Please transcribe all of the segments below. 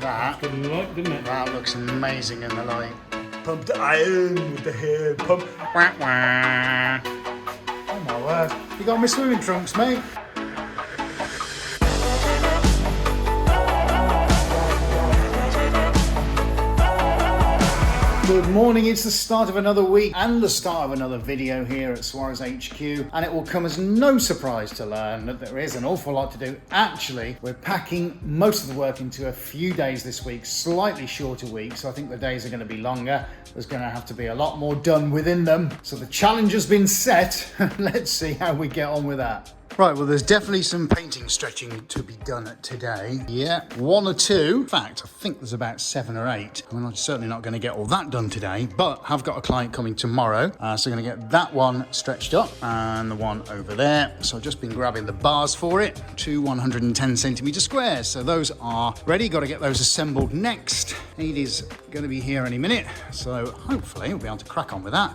that. Good in the light, didn't it? That looks amazing in the light. Pump the iron with the head pump. Wah, wah. Oh my word. You got my swimming trunks, mate. Good morning, it's the start of another week and the start of another video here at Suarez HQ, and it will come as no surprise to learn that there is an awful lot to do. Actually, we're packing most of the work into a few days this week, slightly shorter weeks, so I think the days are going to be longer. There's going to have to be a lot more done within them. So the challenge has been set. Let's see how we get on with that. Right, well, there's definitely some painting stretching to be done today. Yeah, 1 or 2. In fact, I think there's about 7 or 8. I'm certainly not going to get all that done today, but I've got a client coming tomorrow. So I'm going to get that one stretched up and the one over there. So I've just been grabbing the bars for it, 2 110 centimetre squares. So those are ready. Got to get those assembled next. Edie's going to be here any minute. So hopefully we'll be able to crack on with that.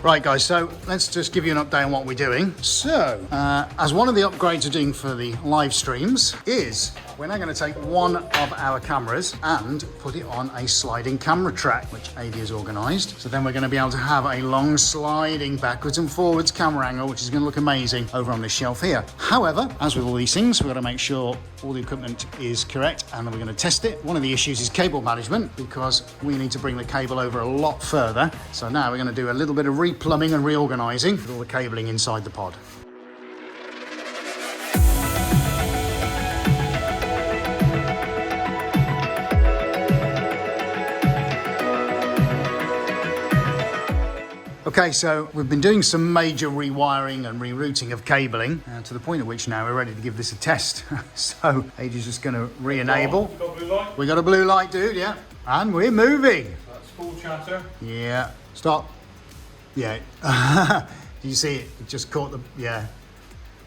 Right guys, so let's just give you an update on what we're doing. So, as one of the upgrades we're doing for the live streams is we're now going to take one of our cameras and put it on a sliding camera track, which AD has organised. So then we're going to be able to have a long sliding backwards and forwards camera angle, which is going to look amazing over on this shelf here. However, as with all these things, we've got to make sure all the equipment is correct and then we're going to test it. One of the issues is cable management because we need to bring the cable over a lot further. So now we're going to do a little bit of replumbing and reorganising with all the cabling inside the pod. Okay, so we've been doing some major rewiring and rerouting of cabling to the point at which now we're ready to give this a test. So Adrian's just going to re-enable. Got blue light? We got a blue light, dude, yeah. And we're moving. That's full chatter. Yeah. Stop. Yeah. You see it? It just caught the, yeah.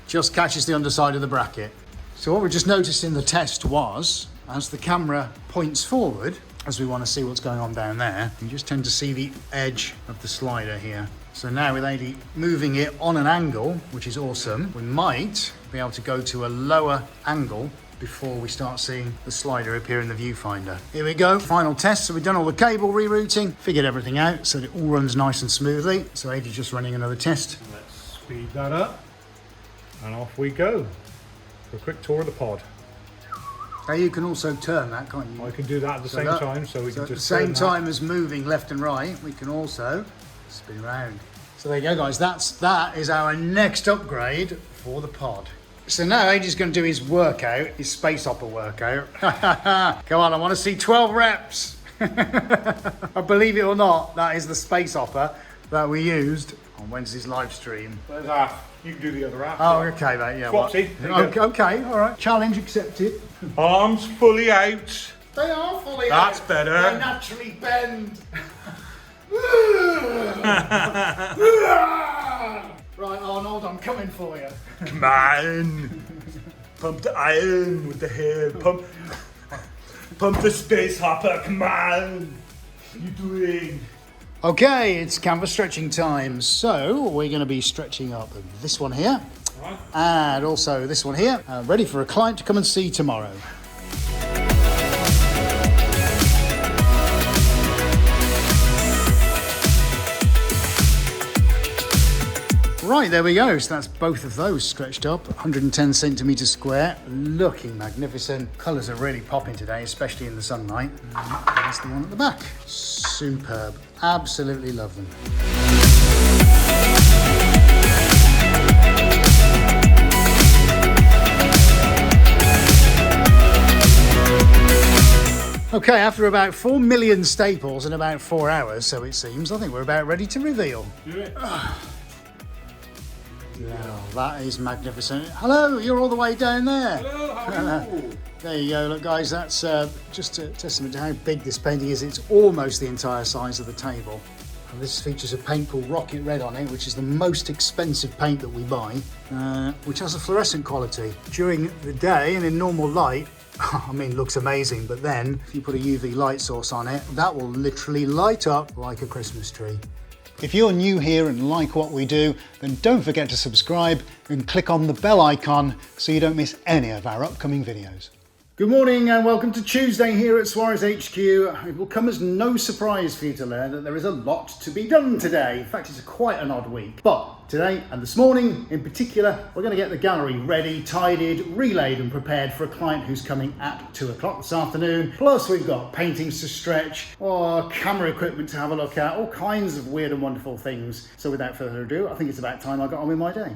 Just catches the underside of the bracket. So what we just noticed in the test was, as the camera points forward, as we want to see what's going on down there, you just tend to see the edge of the slider here. So now with AD moving it on an angle, which is awesome, we might be able to go to a lower angle before we start seeing the slider appear in the viewfinder. Here we go, final test. So we've done all the cable rerouting, figured everything out so that it all runs nice and smoothly. So AD's just running another test. Let's speed that up and off we go for a quick tour of the pod. Now you can also turn that, can't you? I can do that at the same time, so we can at the just same time as moving left and right, we can also spin around. So there you go, guys. That is our next upgrade for the pod. So now AJ's going to do his workout, his space hopper workout. Come on, I want to see 12 reps. I believe it or not, that is the space hopper that we used on Wednesday's live stream. There's half. You can do the other half. Oh, okay, mate. Yeah. Swapsy. Okay, all right. Challenge accepted. Arms fully out. They are fully That's out. better. They naturally bend. Right, Arnold, I'm coming for you. Come on. Pump the iron with the head pump. Pump the space hopper. Come on. What are you doing? Okay, it's canvas stretching time. So we're going to be stretching up this one here, Right. and also this one here, ready for a client to come and see tomorrow. Right, there we go. So that's both of those stretched up, 110 centimetres square, looking magnificent. Colours are really popping today, especially in the sunlight. And there's the one at the back. Superb. Absolutely love them. Okay, after about 4 million staples in about 4 hours, so it seems, I think we're about ready to reveal. Do it. Yeah, that is magnificent. Hello, you're all the way down there. Hello, how are you? There you go. Look, guys, that's just a testament to how big this painting is. It's almost the entire size of the table. And this features a paint called Rocket Red on it, which is the most expensive paint that we buy, which has a fluorescent quality. During the day and in normal light, I mean, looks amazing, but then if you put a UV light source on it, that will literally light up like a Christmas tree. If you're new here and like what we do, then don't forget to subscribe and click on the bell icon so you don't miss any of our upcoming videos. Good morning and welcome to Tuesday here at Suarez HQ. It will come as no surprise for you to learn that there is a lot to be done today. In fact, it's quite an odd week. But today and this morning in particular, we're going to get the gallery ready, tidied, relayed and prepared for a client who's coming at 2 o'clock this afternoon. Plus we've got paintings to stretch, or camera equipment to have a look at, all kinds of weird and wonderful things. So without further ado, I think it's about time I got on with my day.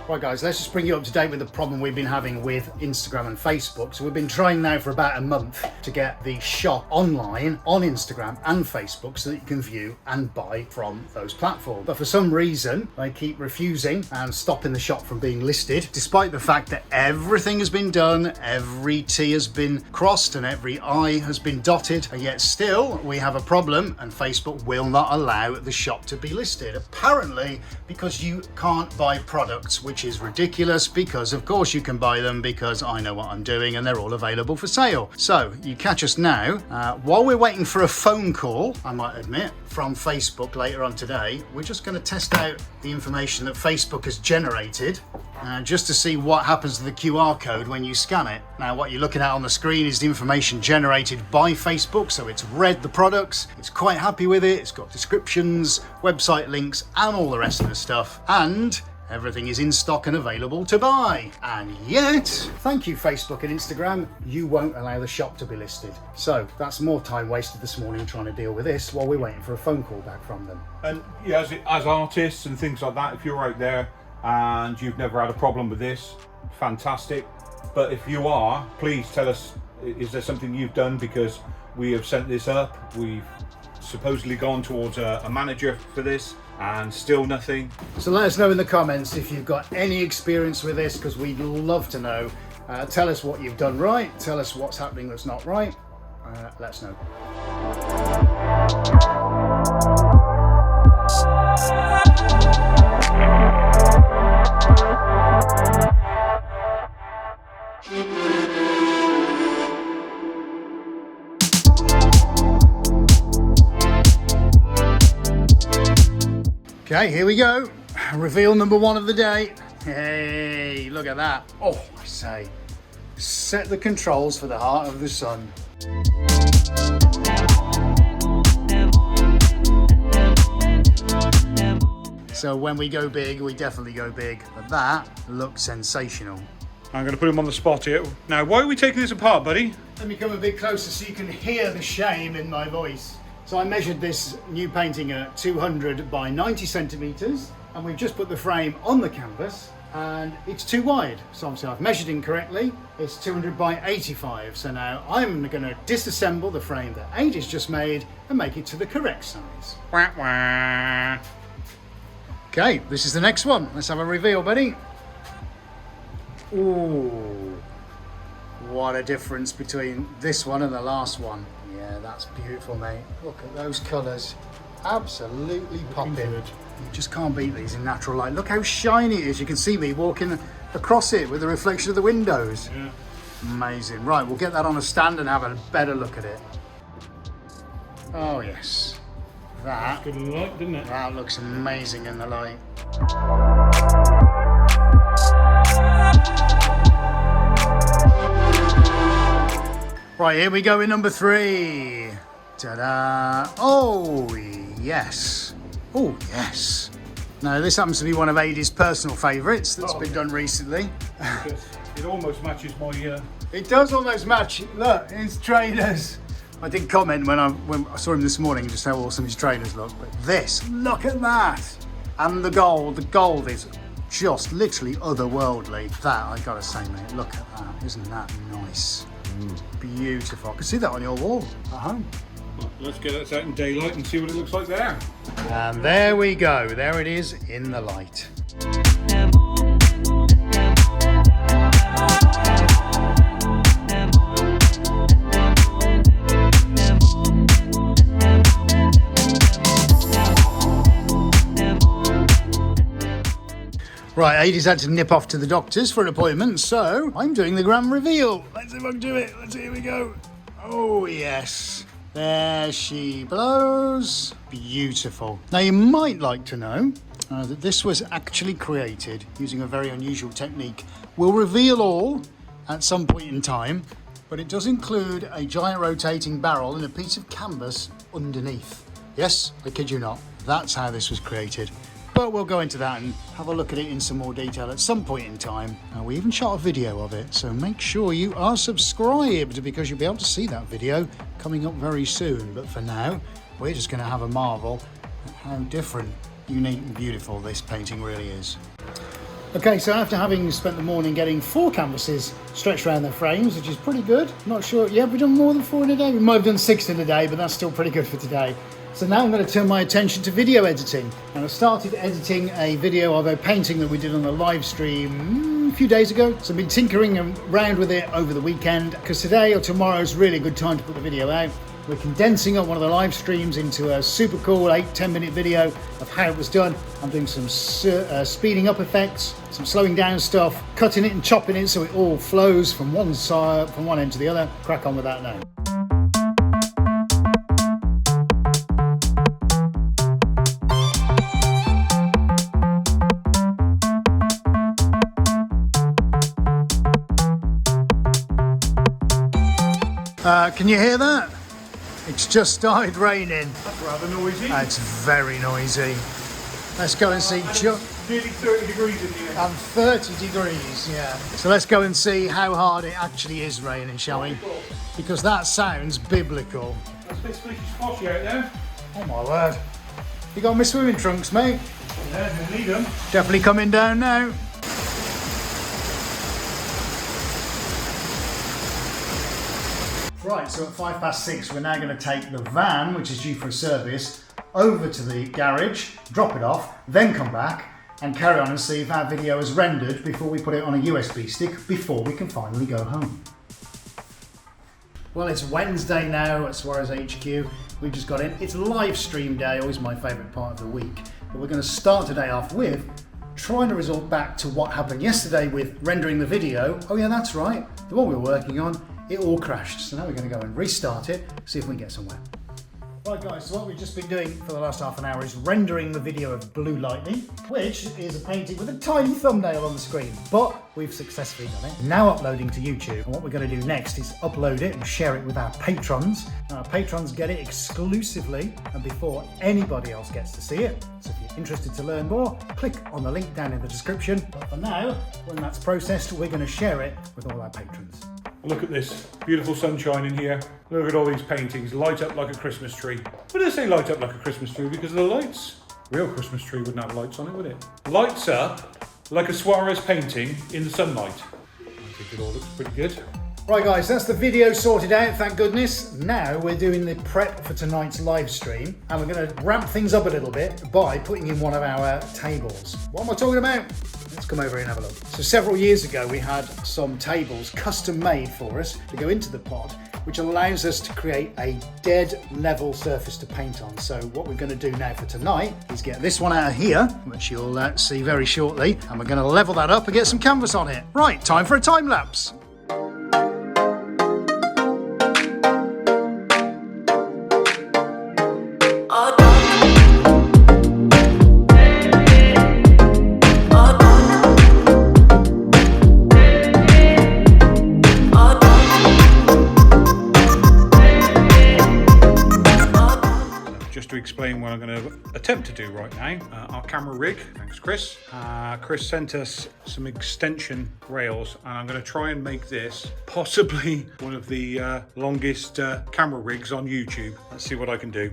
Right guys, let's just bring you up to date with the problem we've been having with Instagram and Facebook. So we've been trying now for about a month to get the shop online on Instagram and Facebook so that you can view and buy from those platforms. But for some reason, they keep refusing and stopping the shop from being listed, despite the fact that everything has been done, every T has been crossed and every I has been dotted, and yet still we have a problem and Facebook will not allow the shop to be listed. Apparently because you can't buy products, which is ridiculous, because of course you can buy them, because I know what I'm doing and they're all available for sale. So you catch us now while we're waiting for a phone call, I might admit, from Facebook later on today. We're just going to test out the information that Facebook has generated just to see what happens to the QR code when you scan it. Now what you're looking at on the screen is the information generated by Facebook, so it's read the products, it's quite happy with it, it's got descriptions, website links and all the rest of the stuff, and everything is in stock and available to buy. And yet, thank you Facebook and Instagram, you won't allow the shop to be listed. So that's more time wasted this morning trying to deal with this while we're waiting for a phone call back from them. And yeah, as artists and things like that, if you're out there and you've never had a problem with this, fantastic. But if you are, please tell us, is there something you've done? Because we have sent this up, we've supposedly gone towards a manager for this, and still nothing. So let us know in the comments if you've got any experience with this, because we'd love to know. Tell us what you've done right, tell us what's happening that's not right. Let us know. Okay, here we go. Reveal number 1 of the day. Hey, look at that. Oh, I say. Set the controls for the heart of the sun. So when we go big, we definitely go big. But that looks sensational. I'm going to put him on the spot here. Now, why are we taking this apart, buddy? Let me come a bit closer so you can hear the shame in my voice. So I measured this new painting at 200 by 90 centimeters, and we've just put the frame on the canvas and it's too wide. So obviously I've measured incorrectly. It's 200 by 85. So now I'm going to disassemble the frame that Ada's just made and make it to the correct size. Wah, wah. Okay, this is the next one. Let's have a reveal, buddy. Ooh, what a difference between this one and the last one. Yeah, that's beautiful, mate. Look at those colours. Absolutely popping. You just can't beat these in natural light. Look how shiny it is. You can see me walking across it with the reflection of the windows. Yeah. Amazing. Right, we'll get that on a stand and have a better look at it. Oh, yes. That, good in the light, didn't it? That looks amazing in the light. Right, here we go with number 3. Ta-da! Oh, yes. Oh, yes. Now, this happens to be one of Ada's personal favourites that's been done recently. It almost matches my... It does almost match. Look, his trainers. I did comment when I saw him this morning just how awesome his trainers look. But this, look at that. And the gold. The gold is just literally otherworldly. That, I gotta say, mate, look at that. Isn't that nice? Beautiful. I can see that on your wall at home. Well, let's get it out in daylight and see what it looks like there. And there we go. There it is in the light. Right, Adie's had to nip off to the doctor's for an appointment, so I'm doing the grand reveal. Let's see if I can do it. Let's see, here we go. Oh, yes. There she blows. Beautiful. Now, you might like to know that this was actually created using a very unusual technique. We'll reveal all at some point in time, but it does include a giant rotating barrel and a piece of canvas underneath. Yes, I kid you not. That's how this was created. But we'll go into that and have a look at it in some more detail at some point in time. We even shot a video of it, so make sure you are subscribed because you'll be able to see that video coming up very soon. But for now, we're just going to have a marvel at how different, unique and beautiful this painting really is. Okay, so after having spent the morning getting 4 canvases stretched around their frames, which is pretty good. Not sure, yeah, we've done more than 4 in a day. We might have done 6 in a day, but that's still pretty good for today. So now I'm going to turn my attention to video editing. And I started editing a video of a painting that we did on the live stream a few days ago. So I've been tinkering around with it over the weekend because today or tomorrow is really a good time to put the video out. We're condensing up one of the live streams into a super cool 8-10 minute video of how it was done. I'm doing some speeding up effects, some slowing down stuff, cutting it and chopping it so it all flows from one side, from one end to the other. Crack on with that now. Can you hear that? It's just started raining. That's rather noisy. It's very noisy. Let's go and see. Nearly 30 degrees in here. And 30 degrees, yeah. So let's go and see how hard it actually is raining, shall we? Because that sounds biblical. That's a bit splishy splashy out there. Oh my word. You got my swimming trunks, mate? Yeah, you need them. Definitely coming down now. Right, so at 6:05, we're now going to take the van, which is due for a service, over to the garage, drop it off, then come back and carry on and see if our video is rendered before we put it on a USB stick, before we can finally go home. Well, it's Wednesday now at Suarez HQ. We've just got in. It's live stream day, always my favourite part of the week. But we're going to start today off with trying to resort back to what happened yesterday with rendering the video. Oh yeah, that's right. The one we were working on, it all crashed. So now we're going to go and restart it, see if we can get somewhere. Right guys, so what we've just been doing for the last half an hour is rendering the video of Blue Lightning, which is a painting with a tiny thumbnail on the screen, but we've successfully done it. Now uploading to YouTube, and what we're going to do next is upload it and share it with our patrons. Our patrons get it exclusively and before anybody else gets to see it. So if you're interested to learn more, click on the link down in the description. But for now, when that's processed, we're going to share it with all our patrons. Look at this beautiful sunshine in here. Look at all these paintings, light up like a Christmas tree. Why do they say light up like a Christmas tree? Because of the lights. Real Christmas tree wouldn't have lights on it, would it? Lights up like a Suarez painting in the sunlight. I think it all looks pretty good. Right guys, that's the video sorted out, thank goodness. Now we're doing the prep for tonight's live stream and we're going to ramp things up a little bit by putting in one of our tables. What am I talking about? Let's come over here and have a look. So several years ago we had some tables custom made for us to go into the pod, which allows us to create a dead level surface to paint on. So what we're going to do now for tonight is get this one out of here, which you'll see very shortly, and we're going to level that up and get some canvas on it. Right, time for a time lapse. Explain what I'm going to attempt to do right now. Our camera rig, thanks Chris. Chris sent us some extension rails and I'm going to try and make this possibly one of the longest camera rigs on YouTube. Let's see what I can do.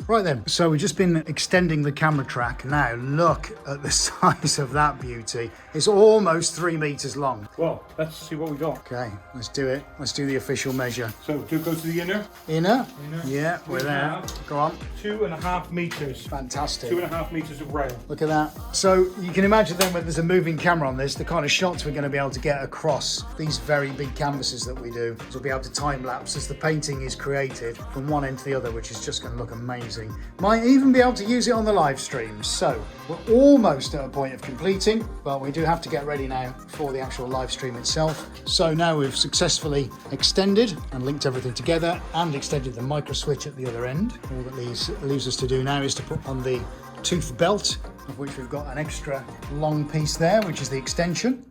Right then, so we've just been extending the camera track. Now look at the size of that beauty. It's almost 3 meters long. Well, let's see what we got. Okay, let's do it. Let's do the official measure. So do go to the inner. Inner? Yeah, we're there. Go on. 2.5 meters. Fantastic. 2.5 meters of rail. Look at that. So you can imagine then when there's a moving camera on this, the kind of shots we're going to be able to get across these very big canvases that we do. So we'll be able to time lapse as the painting is created from one end to the other, which is just going to look amazing. Might even be able to use it on the live stream. So we're almost at a point of completing, but we do have to get ready now for the actual live stream itself. So now we've successfully extended and linked everything together and extended the micro switch at the other end. All that leaves us to do now is to put on the tooth belt, of which we've got an extra long piece there, which is the extension.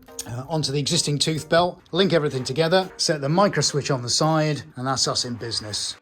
Onto the existing tooth belt, link everything together, set the micro switch on the side, and that's us in business.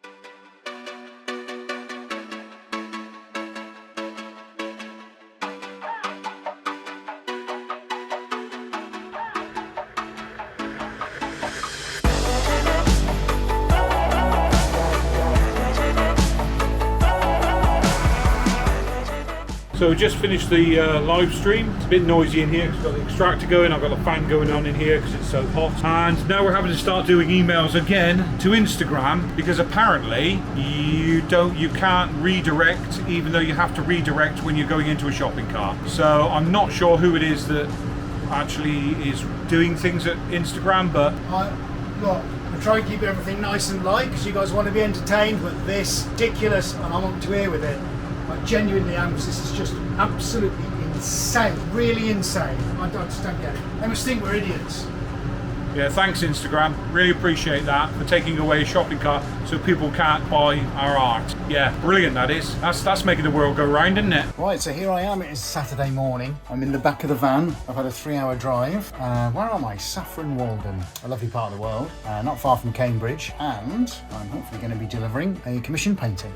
So we just finished the live stream. It's a bit noisy in here because I've got the extractor going, I've got the fan going on in here because it's so hot. And now we're having to start doing emails again to Instagram because apparently you can't redirect, even though you have to redirect when you're going into a shopping cart. So I'm not sure who it is that actually is doing things at Instagram, but Look, I try and keep everything nice and light because you guys want to be entertained, but this ridiculous, and I'm up to here with it. I genuinely am, because this is just absolutely insane, really insane. I just don't get it. They must think we're idiots. yeah, thanks Instagram. Really appreciate that for taking away a shopping cart so people can't buy our art. Yeah, brilliant that is. That's making the world go round, isn't it? Right, so here I am. It is Saturday morning. I'm in the back of the van. I've had a 3-hour drive. Where am I? Saffron Walden, a lovely part of the world, not far from Cambridge, and I'm hopefully going to be delivering a commissioned painting.